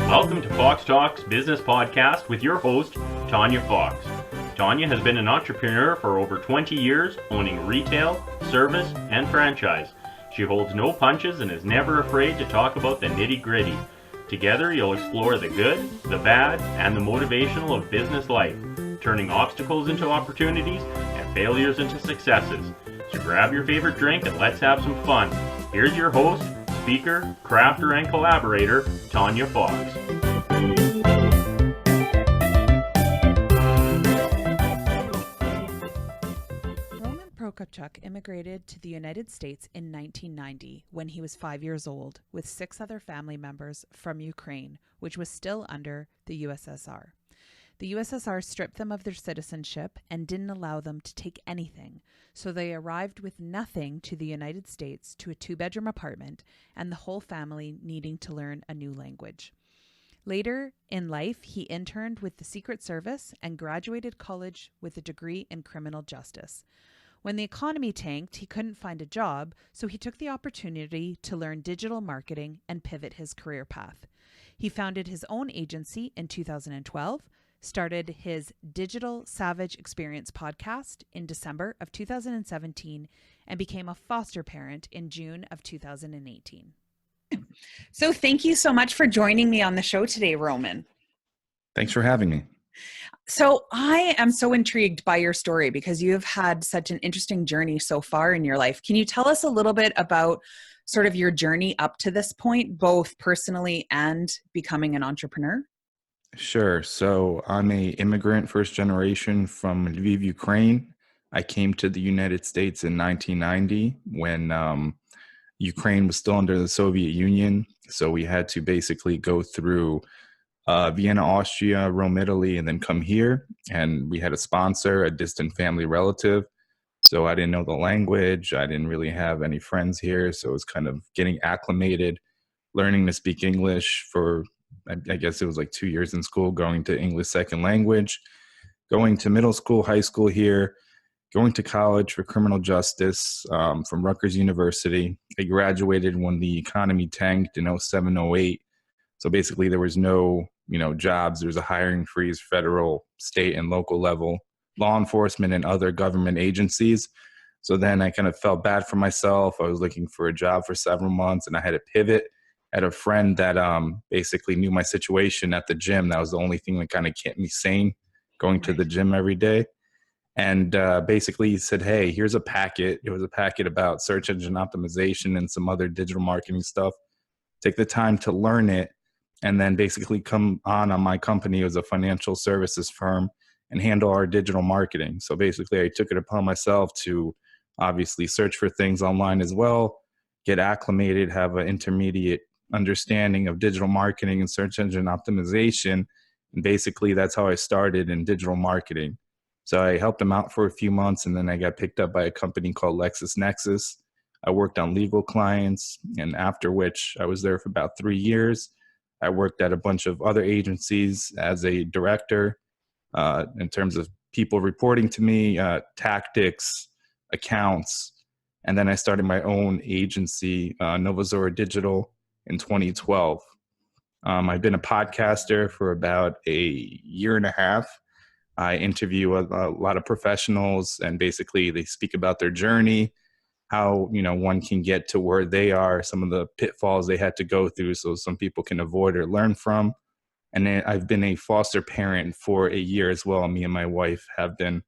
Welcome to Fox Talks Business Podcast with your host, Tanya Fox. Tanya has been an entrepreneur for over 20 years, owning retail, service, and franchise. She holds no punches and is never afraid to talk about the nitty-gritty. Together, you'll explore the good, the bad, and the motivational of business life, turning obstacles into opportunities and failures into successes. So grab your favorite drink and let's have some fun. Here's your host, speaker, crafter, and collaborator, Tanya Fox. Prokopchuk immigrated to the United States in 1990 when he was 5 years old with 6 other family members from Ukraine, which was still under the USSR. The USSR stripped them of their citizenship and didn't allow them to take anything, so they arrived with nothing to the United States to a 2-bedroom apartment and the whole family needing to learn a new language. Later in life, he interned with the Secret Service and graduated college with a degree in criminal justice. When the economy tanked, he couldn't find a job, so he took the opportunity to learn digital marketing and pivot his career path. He founded his own agency in 2012, started his Digital Savage Experience podcast in December of 2017, and became a foster parent in June of 2018. So thank you so much for joining me on the show today, Roman. Thanks for having me. So I am so intrigued by your story because you've had such an interesting journey so far in your life. Can you tell us a little bit about sort of your journey up to this point, both personally and becoming an entrepreneur? Sure. So I'm a immigrant, first generation from Lviv, Ukraine. I came to the United States in 1990 when Ukraine was still under the Soviet Union. So we had to basically go through Vienna, Austria, Rome, Italy, and then come here. And we had a sponsor, a distant family relative. So I didn't know the language. I didn't really have any friends here. So it was kind of getting acclimated, learning to speak English for, I guess it was like 2 years in school, going to English second language, going to middle school, high school here, going to college for criminal justice from Rutgers University. I graduated when the economy tanked in 07, 08. So basically there was no, jobs. There was a hiring freeze, federal, state, and local level, law enforcement and other government agencies. So then I kind of felt bad for myself. I was looking for a job for several months and I had to pivot. I had a friend that basically knew my situation at the gym. That was the only thing that kind of kept me sane, going to the gym every day. And basically he said, hey, here's a packet. It was a packet about search engine optimization and some other digital marketing stuff. Take the time to learn it and then basically come on my company. It was a financial services firm and handle our digital marketing. So basically I took it upon myself to obviously search for things online as well, get acclimated, have an intermediate understanding of digital marketing and search engine optimization. And basically that's how I started in digital marketing. So I helped them out for a few months and then I got picked up by a company called LexisNexis. I worked on legal clients, and after which I was there for about 3 years. I worked at a bunch of other agencies as a director in terms of people reporting to me, tactics, accounts. And then I started my own agency, Novazora Digital, in 2012. I've been a podcaster for about a year and a half. I interview a lot of professionals and basically they speak about their journey, how one can get to where they are, some of the pitfalls they had to go through so some people can avoid or learn from. And then I've been a foster parent for a year as well. Me and my wife have been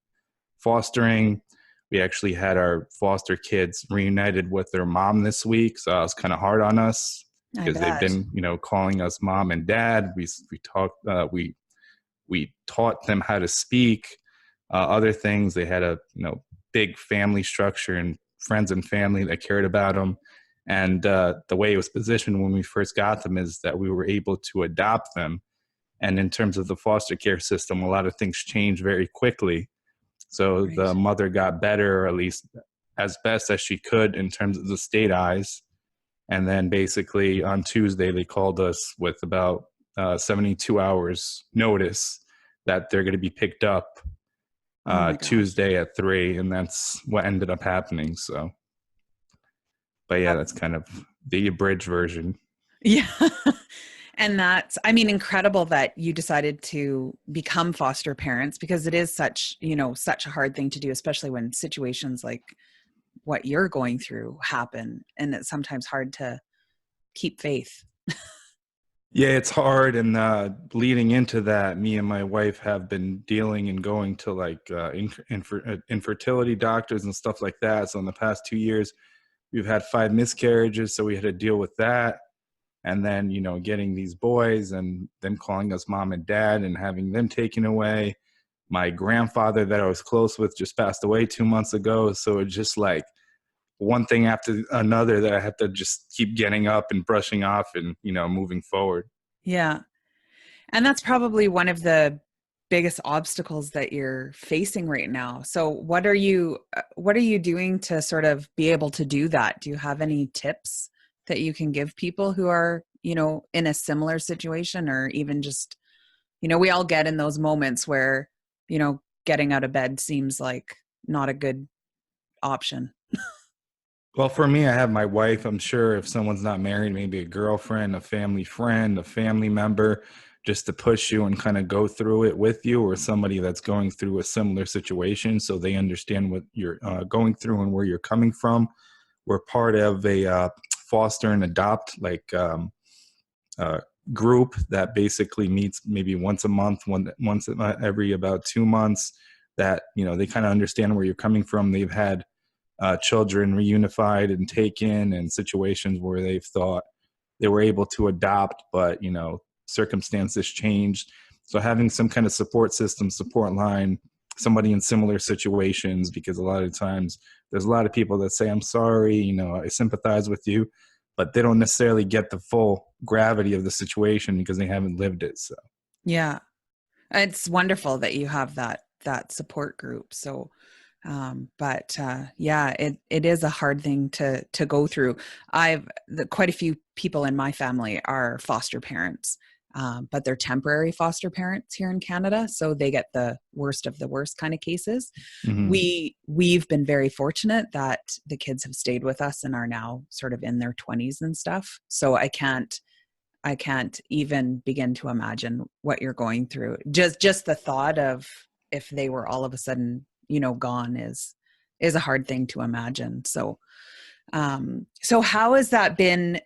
fostering. We actually had our foster kids reunited with their mom this week, so it was kind of hard on us because they've been calling us mom and dad. We taught them how to speak, other things. They had a big family structure and friends and family that cared about them. And the way it was positioned when we first got them is that we were able to adopt them. And in terms of the foster care system, a lot of things changed very quickly. So the mother got better, or at least as best as she could in terms of the state eyes. And then basically on Tuesday, they called us with about 72 hours notice that they're going to be picked up Tuesday at 3, and that's what ended up happening. So, but yeah, that's kind of the abridged version. Yeah. And that's, I mean, incredible that you decided to become foster parents, because it is such, such a hard thing to do, especially when situations like what you're going through happen. And it's sometimes hard to keep faith. Yeah, it's hard. And leading into that, me and my wife have been dealing and going to like infertility doctors and stuff like that. So in the past 2 years, we've had 5 miscarriages. So we had to deal with that. And then, getting these boys and them calling us mom and dad and having them taken away. My grandfather that I was close with just passed away 2 months ago. So it's just like one thing after another that I have to just keep getting up and brushing off and, moving forward. Yeah. And that's probably one of the biggest obstacles that you're facing right now. So what are you doing to sort of be able to do that? Do you have any tips that you can give people who are, in a similar situation, or even just, we all get in those moments where, getting out of bed seems like not a good option. Well, for me, I have my wife. I'm sure if someone's not married, maybe a girlfriend, a family friend, a family member, just to push you and kind of go through it with you, or somebody that's going through a similar situation so they understand what you're going through and where you're coming from. We're part of a foster and adopt group that basically meets maybe once a month, once every about 2 months, that, they kind of understand where you're coming from. They've had children reunified and taken, and situations where they've thought they were able to adopt, but circumstances changed. So having some kind of support system, support line, somebody in similar situations, because a lot of times there's a lot of people that say, I'm sorry, I sympathize with you, but they don't necessarily get the full gravity of the situation because they haven't lived it. So Yeah. It's wonderful that you have that support group. So yeah, it is a hard thing to go through. Quite a few people in my family are foster parents, but they're temporary foster parents here in Canada. So they get the worst of the worst kind of cases. We've been very fortunate that the kids have stayed with us and are now sort of in their 20s and stuff. So I can't even begin to imagine what you're going through. Just the thought of if they were all of a sudden, gone is a hard thing to imagine. So how has that been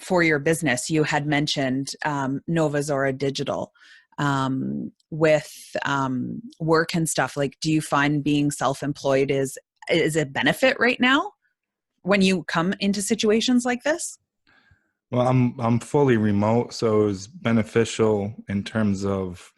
for your business? You had mentioned Nova Zora Digital with work and stuff. Like, do you find being self-employed is a benefit right now when you come into situations like this? well, I'm fully remote, so it was beneficial in terms of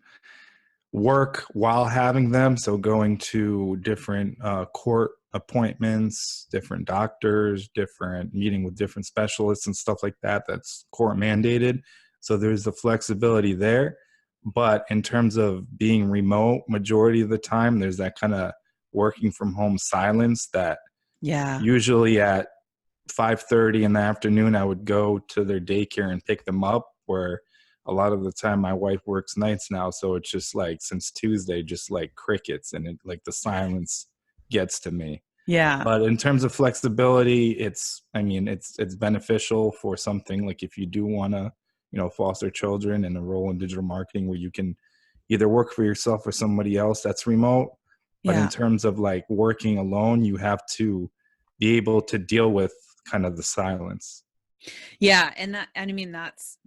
work while having them. So going to different court appointments, different doctors, different meeting with different specialists and stuff like that. That's court mandated. So there's the flexibility there. But in terms of being remote, majority of the time, there's that kind of working from home silence that Yeah. usually at 5:30 in the afternoon, I would go to their daycare and pick them up, where a lot of the time my wife works nights now. So it's just like since Tuesday, just like crickets, and it, like the silence gets to me. Yeah. But in terms of flexibility, it's beneficial for something like if you do want to, foster children and enroll in digital marketing, where you can either work for yourself or somebody else that's remote. But in Yeah. terms of like working alone, you have to be able to deal with kind of the silence. Yeah. And I mean, that's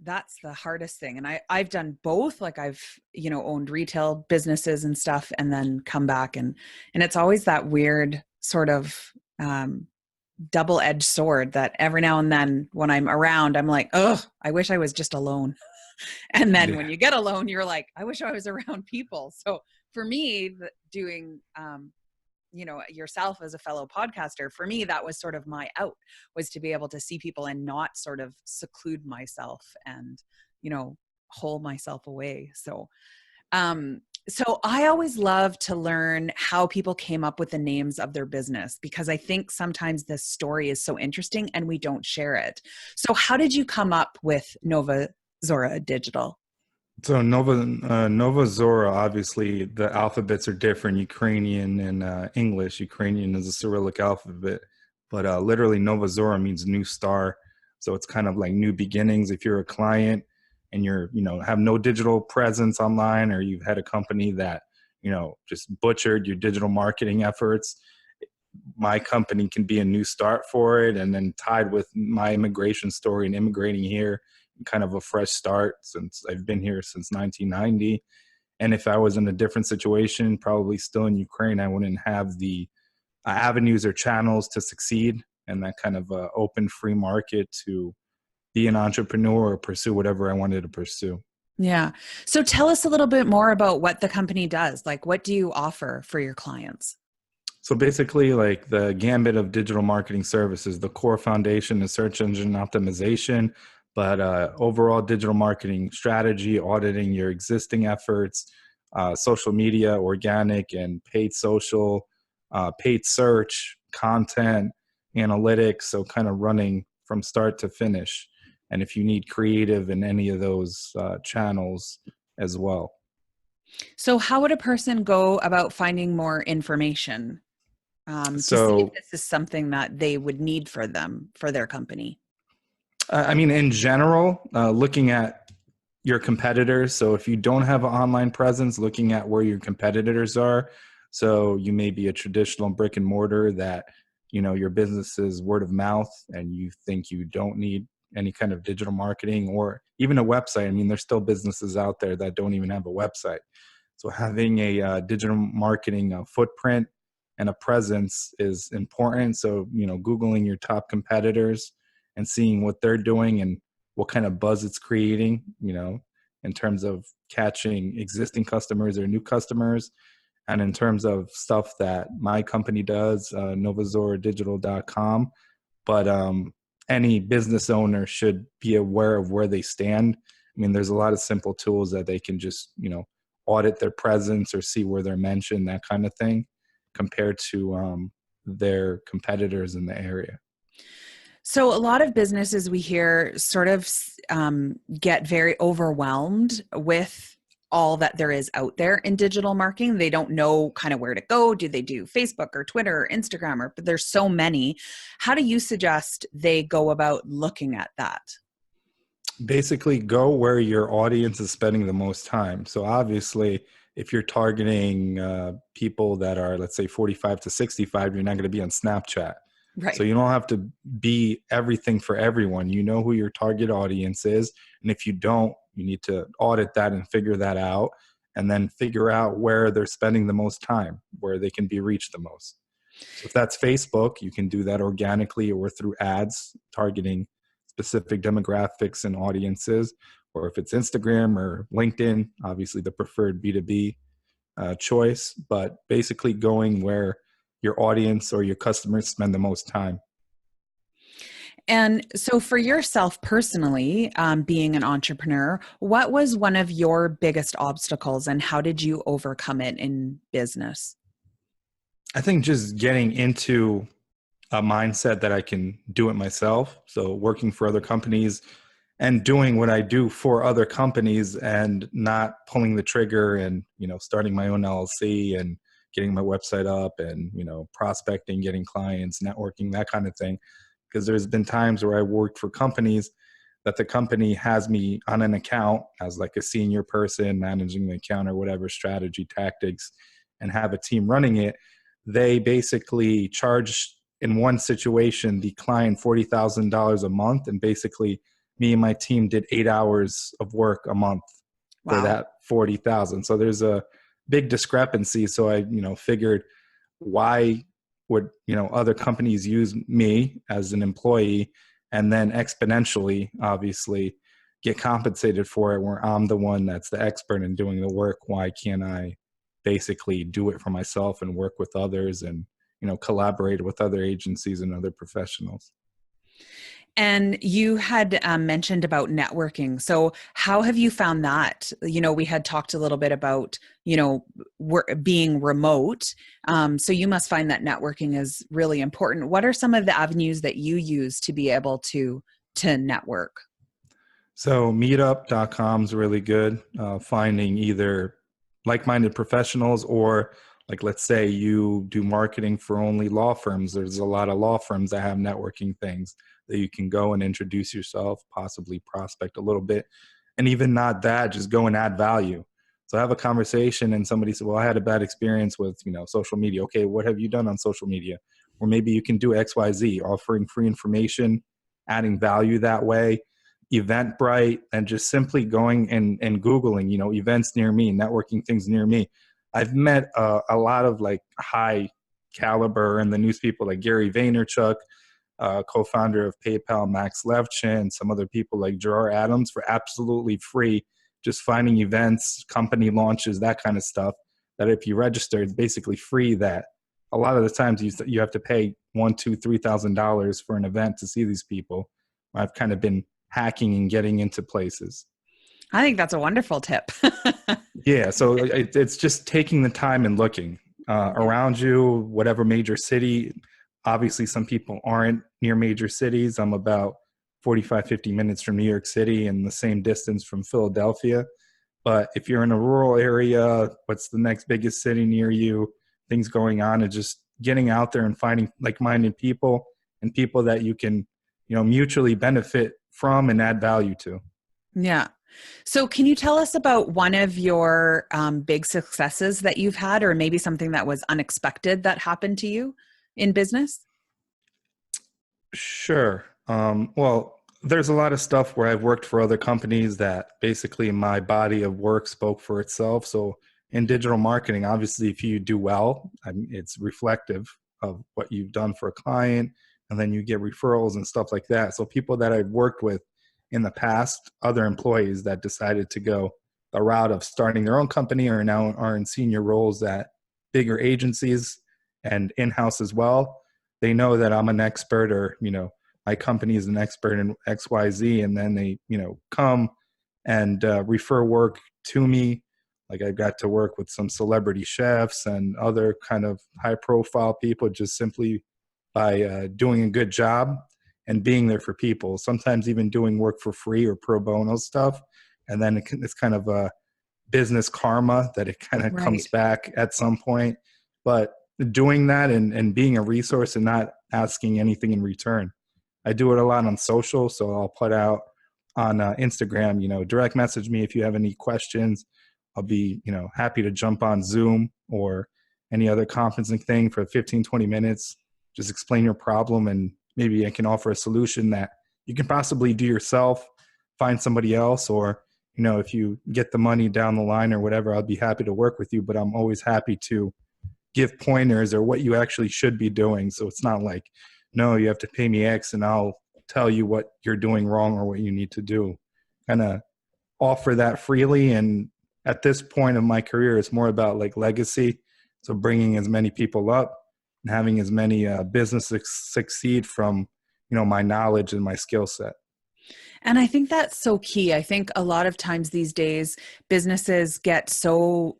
the hardest thing. And I've done both. Like I've, owned retail businesses and stuff, and then come back and it's always that weird sort of, double-edged sword that every now and then when I'm around, I'm like, oh, I wish I was just alone. And then when you get alone, you're like, I wish I was around people. So for me, doing, yourself as a fellow podcaster, for me, that was sort of my out, was to be able to see people and not sort of seclude myself and, hole myself away. So I always love to learn how people came up with the names of their business, because I think sometimes this story is so interesting and we don't share it. So how did you come up with Nova Zora Digital? So Nova Zora, obviously the alphabets are different, Ukrainian and English. Ukrainian is a Cyrillic alphabet, but literally Nova Zora means new star. So it's kind of like new beginnings. If you're a client and you're, have no digital presence online, or you've had a company that, just butchered your digital marketing efforts, my company can be a new start for it. And then tied with my immigration story and immigrating here, kind of a fresh start, since I've been here since 1990. And if I was in a different situation, probably still in Ukraine, I wouldn't have the avenues or channels to succeed, and that kind of open free market to be an entrepreneur or pursue whatever I wanted to pursue. Yeah. So tell us a little bit more about what the company does. Like, what do you offer for your clients? So basically, like the gambit of digital marketing services, the core foundation is search engine optimization, but overall digital marketing strategy, auditing your existing efforts, social media, organic and paid social, paid search, content, analytics. So kind of running from start to finish. And if you need creative in any of those channels as well. So how would a person go about finding more information to see if So this is something that they would need for them, for their company? I mean, in general, looking at your competitors. So if you don't have an online presence, looking at where your competitors are. So you may be a traditional brick and mortar that, your business is word of mouth and you think you don't need any kind of digital marketing or even a website. I mean, there's still businesses out there that don't even have a website. So having a digital marketing footprint and a presence is important. So, Googling your top competitors and seeing what they're doing and what kind of buzz it's creating, in terms of catching existing customers or new customers. And in terms of stuff that my company does, novazoradigital.com. But any business owner should be aware of where they stand. I mean, there's a lot of simple tools that they can just, audit their presence or see where they're mentioned, that kind of thing, compared to their competitors in the area. So a lot of businesses we hear sort of get very overwhelmed with all that there is out there in digital marketing. They don't know kind of where to go. Do they do Facebook or Twitter or Instagram? But there's so many. How do you suggest they go about looking at that? Basically, go where your audience is spending the most time. So obviously, if you're targeting people that are, let's say, 45 to 65, you're not going to be on Snapchat. Right. So you don't have to be everything for everyone. You know who your target audience is. And if you don't, you need to audit that and figure that out, and then figure out where they're spending the most time, where they can be reached the most. So if that's Facebook, you can do that organically or through ads targeting specific demographics and audiences. Or if it's Instagram or LinkedIn, obviously the preferred B2B choice, but basically going where your audience or your customers spend the most time. And so for yourself personally, being an entrepreneur, what was one of your biggest obstacles and how did you overcome it in business? I think just getting into a mindset that I can do it myself. So working for other companies and doing what I do for other companies and not pulling the trigger and, starting my own LLC and getting my website up and, prospecting, getting clients, networking, that kind of thing. Because there's been times where I worked for companies that the company has me on an account as like a senior person managing the account or whatever, strategy, tactics, and have a team running it. They basically charge, in one situation, the client $40,000 a month. And basically me and my team did 8 hours of work a month for that 40,000. So there's a big discrepancy. So I, figured, why would, other companies use me as an employee and then exponentially, obviously, get compensated for it, where I'm the one that's the expert in doing the work? Why can't I basically do it for myself and work with others and, collaborate with other agencies and other professionals? And you had mentioned about networking. So how have you found that? We had talked a little bit about, being remote. So you must find that networking is really important. What are some of the avenues that you use to be able to network? So meetup.com is really good. Finding either like-minded professionals or, like, let's say you do marketing for only law firms. There's a lot of law firms that have networking things that you can go and introduce yourself, possibly prospect a little bit, And even not that, just go and add value. So I have a conversation and somebody said, well, I had a bad experience with, social media. Okay, what have you done on social media? Or maybe you can do XYZ, offering free information, adding value that way. Eventbrite, and just simply going and Googling, events near me, networking things near me. I've met a lot of like high caliber in the news people like Gary Vaynerchuk, co-founder of PayPal, Max Levchin, some other people like Gerard Adams for absolutely free, just finding events, company launches, that kind of stuff, that if you register, it's basically free. That a lot of the times you have to pay $1,000, $2,000, $3,000 for an event to see these people. I've kind of been hacking and getting into places. I think that's a wonderful tip. Yeah, so it's just taking the time and looking around you, whatever major city. Obviously, some people aren't near major cities. I'm about 45, 50 minutes from New York City and the same distance from Philadelphia. But if you're in a rural area, what's the next biggest city near you, things going on, and just getting out there and finding like-minded people and people that you can, mutually benefit from and add value to. Yeah. So can you tell us about one of your big successes that you've had, or maybe something that was unexpected that happened to you in business? Sure. Well, there's a lot of stuff where I've worked for other companies that basically my body of work spoke for itself. So in digital marketing, obviously, if you do well, it's reflective of what you've done for a client, and then you get referrals and stuff like that. So people that I've worked with in the past, other employees that decided to go the route of starting their own company or now are in senior roles at bigger agencies and in-house as well, they know that I'm an expert, or, my company is an expert in XYZ, and then they, come and refer work to me. Like I got to work with some celebrity chefs and other kind of high profile people just simply by doing a good job and being there for people, sometimes even doing work for free or pro bono stuff. And then it's kind of a business karma that it kind of comes back at some point. But doing that and being a resource and not asking anything in return. I do it a lot on social. So I'll put out on Instagram, direct message me if you have any questions. I'll be, happy to jump on Zoom or any other conferencing thing for 15, 20 minutes. Just explain your problem, and maybe I can offer a solution that you can possibly do yourself, find somebody else, or, if you get the money down the line or whatever, I'll be happy to work with you. But I'm always happy to give pointers or what you actually should be doing. So it's not like, no, you have to pay me X and I'll tell you what you're doing wrong or what you need to do. Kind of offer that freely. And at this point of my career, it's more about like legacy. So bringing as many people up and having as many businesses succeed from, my knowledge and my skill set. And I think that's so key. I think a lot of times these days, businesses get so,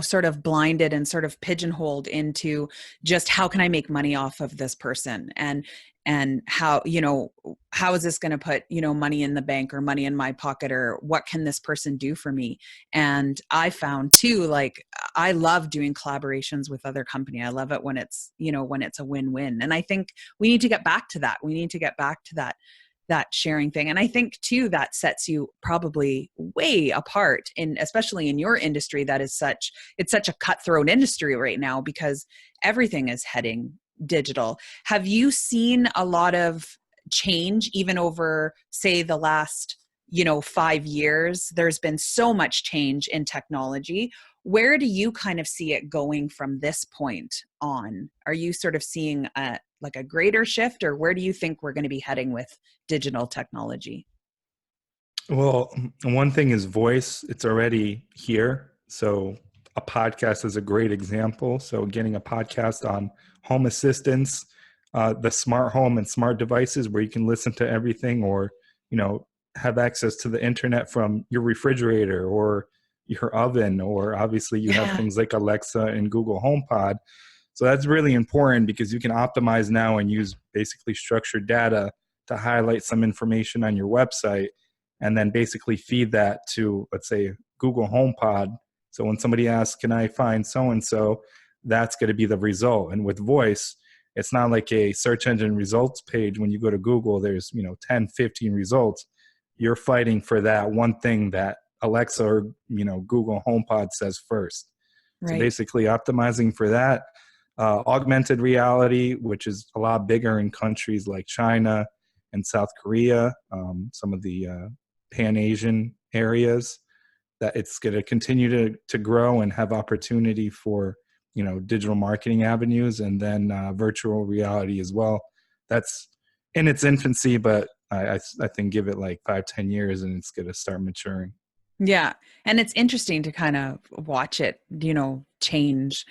sort of blinded and sort of pigeonholed into just how can I make money off of this person? And how, how is this going to put, money in the bank or money in my pocket, or what can this person do for me? And I found too, like, I love doing collaborations with other company. I love it when it's, when it's a win-win. And I think we need to get back to that. We need to get back to that sharing thing. And I think too, that sets you probably way apart especially in your industry that is it's such a cutthroat industry right now because everything is heading digital. Have you seen a lot of change even over, say, the last, 5 years? There's been so much change in technology. Where do you kind of see it going from this point on? Are you sort of seeing a greater shift, or where do you think we're going to be heading with digital technology? Well, one thing is voice. It's already here. So a podcast is a great example. So getting a podcast on home assistance, the smart home and smart devices where you can listen to everything, or, have access to the internet from your refrigerator or your oven, or obviously you have things like Alexa and Google HomePod. So that's really important because you can optimize now and use basically structured data to highlight some information on your website and then basically feed that to, let's say, Google HomePod. So when somebody asks, can I find so-and-so, that's going to be the result. And with voice, it's not like a search engine results page. When you go to Google, there's, 10, 15 results. you're fighting for that one thing that Alexa or, Google HomePod says first. So Right. basically optimizing for that. Augmented reality, which is a lot bigger in countries like China and South Korea, some of the Pan-Asian areas, that it's going to continue to grow and have opportunity for, digital marketing avenues, and then virtual reality as well. That's in its infancy, but I think give it like 5-10 years and it's going to start maturing. Yeah. And it's interesting to kind of watch it, change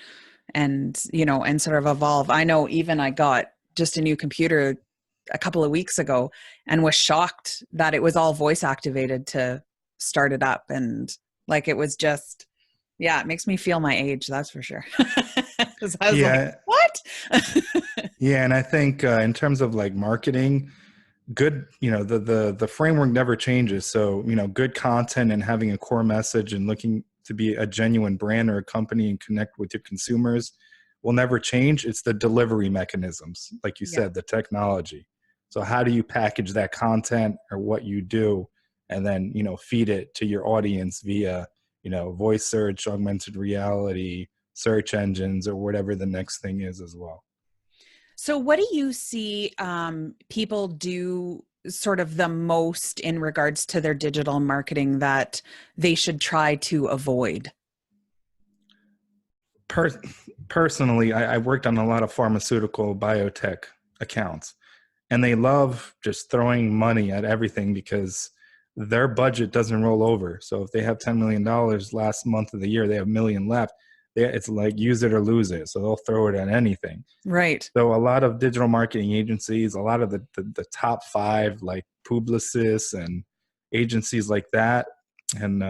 and, and sort of evolve. I know even I got just a new computer a couple of weeks ago and was shocked that it was all voice activated to start it up. And like, it was just, yeah, it makes me feel my age. That's for sure. 'Cause I was like, what? Yeah. And I think in terms of like marketing, good, the framework never changes. So, good content and having a core message and looking to be a genuine brand or a company and connect with your consumers will never change. It's the delivery mechanisms, like you said, the technology. So how do you package that content or what you do, and then, feed it to your audience via, voice search, augmented reality, search engines, or whatever the next thing is as well. So what do you see people do sort of the most in regards to their digital marketing that they should try to avoid? Personally, I worked on a lot of pharmaceutical biotech accounts, and they love just throwing money at everything because their budget doesn't roll over. So if they have $10 million last month of the year, they have $1 million left. It's like use it or lose it. So they'll throw it at anything. Right. So a lot of digital marketing agencies, a lot of the top 5, like Publicis and agencies like that, and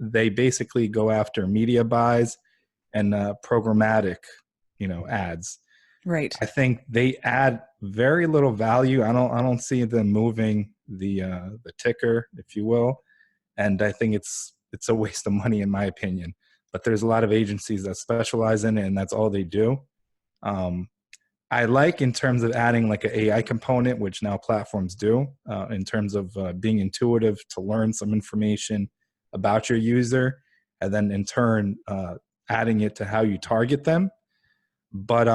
they basically go after media buys and programmatic, ads. Right. I think they add very little value. I don't see them moving the ticker, if you will, and I think it's a waste of money in my opinion. But there's a lot of agencies that specialize in it, and that's all they do. I like in terms of adding like an AI component, which now platforms do, in terms of being intuitive to learn some information about your user, and then in turn adding it to how you target them. But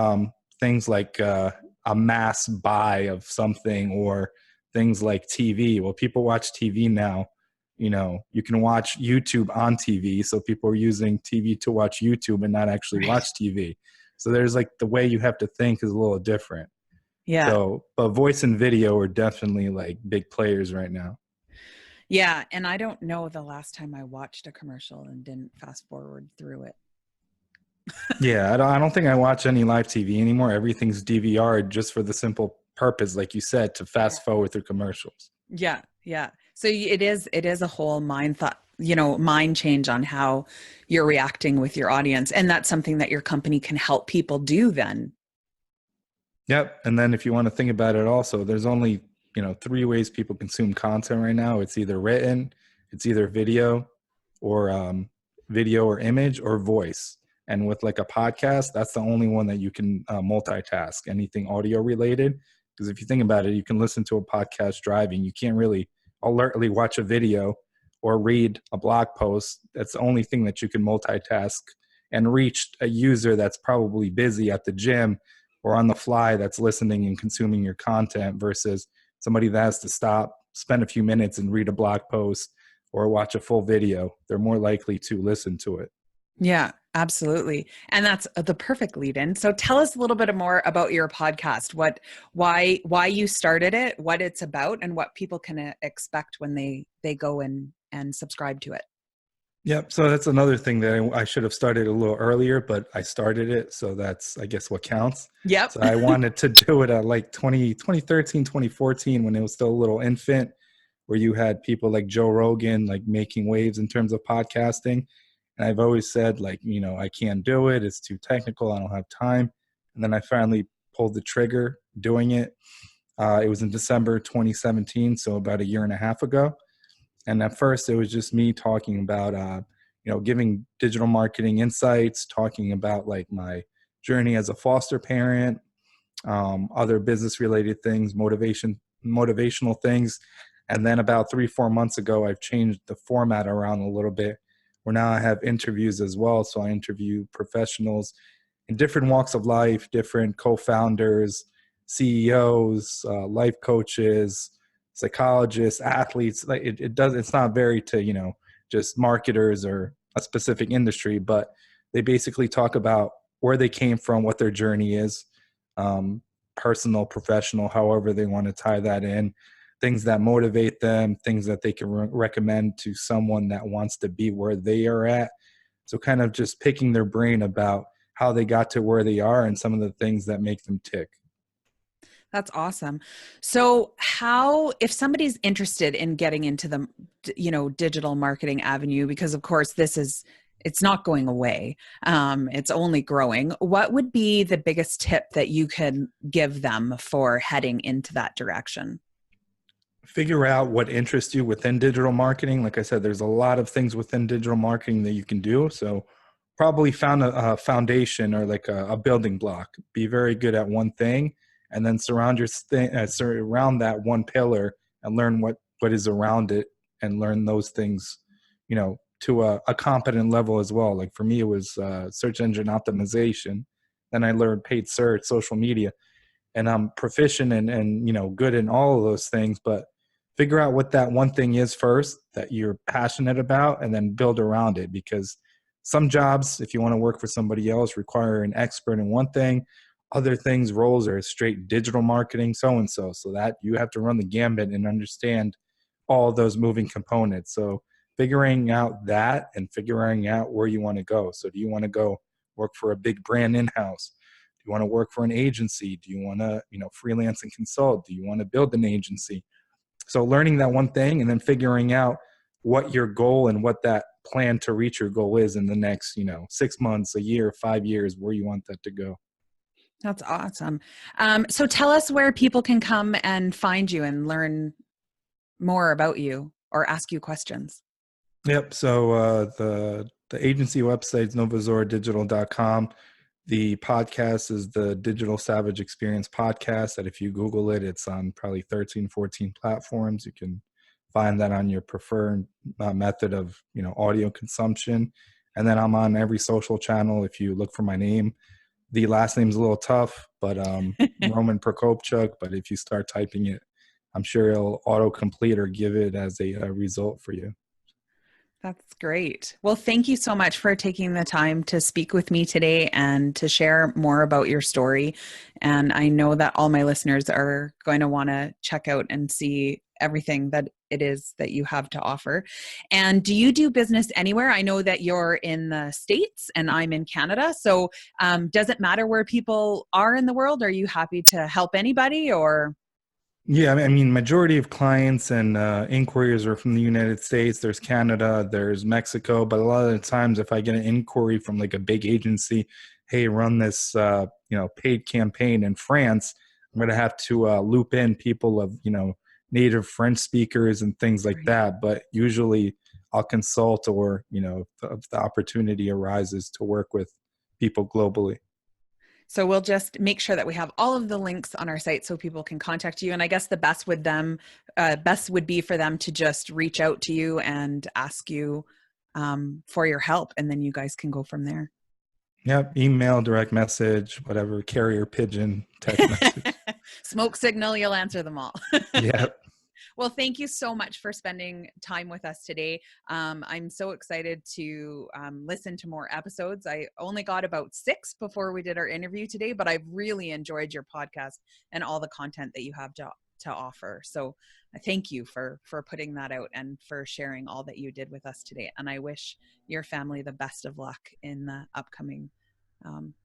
things like a mass buy of something, or things like TV. Well, people watch TV now. You can watch YouTube on TV. So people are using TV to watch YouTube and not actually watch TV. So there's like the way you have to think is a little different. Yeah. So, but voice and video are definitely like big players right now. Yeah. And I don't know the last time I watched a commercial and didn't fast forward through it. Yeah, I don't think I watch any live TV anymore. Everything's DVR just for the simple purpose, like you said, to fast forward through commercials. Yeah. Yeah. So it is a whole mind change on how you're reacting with your audience. And that's something that your company can help people do then. Yep. And then if you want to think about it also, there's only, 3 ways people consume content right now. It's either written, it's either video or image, or voice. And with like a podcast, that's the only one that you can multitask, anything audio related. Because if you think about it, you can listen to a podcast driving. You can't really alertly watch a video or read a blog post. That's the only thing that you can multitask and reach a user that's probably busy at the gym or on the fly that's listening and consuming your content, versus somebody that has to stop, spend a few minutes and read a blog post or watch a full video. They're more likely to listen to it. Yeah, absolutely. And that's the perfect lead in. So tell us a little bit more about your podcast, why you started it, what it's about, and what people can expect when they go and subscribe to it. Yep. So that's another thing that I should have started a little earlier, but I started it. So that's, I guess, what counts. Yep. So I wanted to do it at like 2013, 2014, when it was still a little infant, where you had people like Joe Rogan, like making waves in terms of podcasting. And I've always said, like, I can't do it. It's too technical. I don't have time. And then I finally pulled the trigger doing it. It was in December 2017, so about a year and a half ago. And at first, it was just me talking about, giving digital marketing insights, talking about like my journey as a foster parent, other business-related things, motivational things. And then about 3-4 months ago, I've changed the format around a little bit, where now I have interviews as well. So I interview professionals in different walks of life, different co-founders, CEOs, life coaches, psychologists, athletes. Like it's not very to, just marketers or a specific industry, but they basically talk about where they came from, what their journey is, personal, professional, however they want to tie that in, things that motivate them, things that they can recommend to someone that wants to be where they are at. So kind of just picking their brain about how they got to where they are and some of the things that make them tick. That's awesome. So if somebody's interested in getting into the, digital marketing avenue, because of course it's not going away. It's only growing. What would be the biggest tip that you can give them for heading into that direction? Figure out what interests you within digital marketing. Like I said, there's a lot of things within digital marketing that you can do. So probably found a foundation or like a building block. Be very good at one thing, and then surround that one pillar and learn what is around it, and learn those things, to a competent level as well. Like for me, it was search engine optimization. Then I learned paid search, social media, and I'm proficient and good in all of those things. But figure out what that one thing is first that you're passionate about, and then build around it. Because some jobs, if you want to work for somebody else, require an expert in one thing. Other things, roles are straight digital marketing, so that you have to run the gambit and understand all those moving components. So figuring out that and figuring out where you want to go. So do you want to go work for a big brand in-house? Do you want to work for an agency? Do you want to, freelance and consult? Do you want to build an agency? So learning that one thing and then figuring out what your goal and what that plan to reach your goal is in the next, 6 months, a year, 5 years, where you want that to go. That's awesome. So tell us where people can come and find you and learn more about you or ask you questions. Yep. So the agency website is novazoradigital.com. The podcast is the Digital Savage Experience podcast, that if you Google it, it's on probably 13, 14 platforms. You can find that on your preferred method of, audio consumption. And then I'm on every social channel. If you look for my name, the last name's a little tough, but Roman Prokopchuk. But if you start typing it, I'm sure it'll autocomplete or give it as a result for you. That's great. Well, thank you so much for taking the time to speak with me today and to share more about your story. And I know that all my listeners are going to want to check out and see everything that it is that you have to offer. And do you do business anywhere? I know that you're in the States and I'm in Canada. So does it matter where people are in the world? Are you happy to help anybody or? Yeah, I mean, majority of clients and inquiries are from the United States. There's Canada, there's Mexico, but a lot of the times, if I get an inquiry from like a big agency, hey, run this, paid campaign in France, I'm going to have to loop in people of, native French speakers and things like that. But usually, I'll consult, or if the opportunity arises to work with people globally. So we'll just make sure that we have all of the links on our site so people can contact you. And I guess the best would be for them to just reach out to you and ask you for your help. And then you guys can go from there. Yep. Email, direct message, whatever, carrier pigeon, text message. Smoke signal, you'll answer them all. Yep. Well, thank you so much for spending time with us today. I'm so excited to listen to more episodes. I only got about 6 before we did our interview today, but I've really enjoyed your podcast and all the content that you have to offer. So thank you for putting that out and for sharing all that you did with us today. And I wish your family the best of luck in the upcoming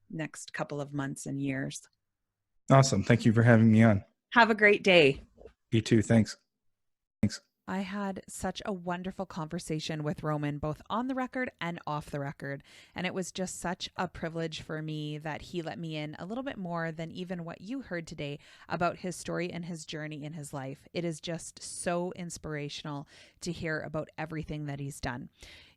next couple of months and years. Awesome. Thank you for having me on. Have a great day. You too. Thanks. I had such a wonderful conversation with Roman, both on the record and off the record. And it was just such a privilege for me that he let me in a little bit more than even what you heard today about his story and his journey in his life. It is just so inspirational to hear about everything that he's done.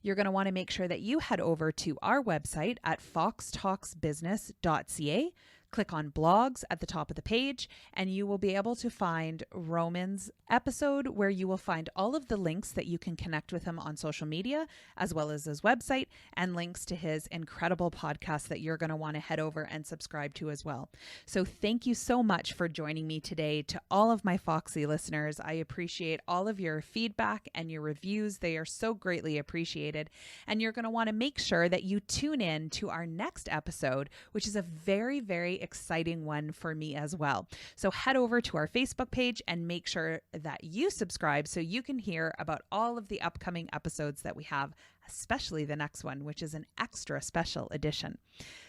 You're going to want to make sure that you head over to our website at foxtalksbusiness.ca. Click on blogs at the top of the page, and you will be able to find Roman's episode, where you will find all of the links that you can connect with him on social media, as well as his website, and links to his incredible podcast that you're going to want to head over and subscribe to as well. So thank you so much for joining me today. To all of my Foxy listeners, I appreciate all of your feedback and your reviews. They are so greatly appreciated. And you're going to want to make sure that you tune in to our next episode, which is a very, very exciting one for me as well. So head over to our Facebook page and make sure that you subscribe so you can hear about all of the upcoming episodes that we have, especially the next one, which is an extra special edition.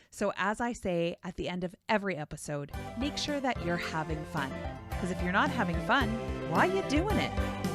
So as I say at the end of every episode, make sure that you're having fun. Because if you're not having fun, why are you doing it?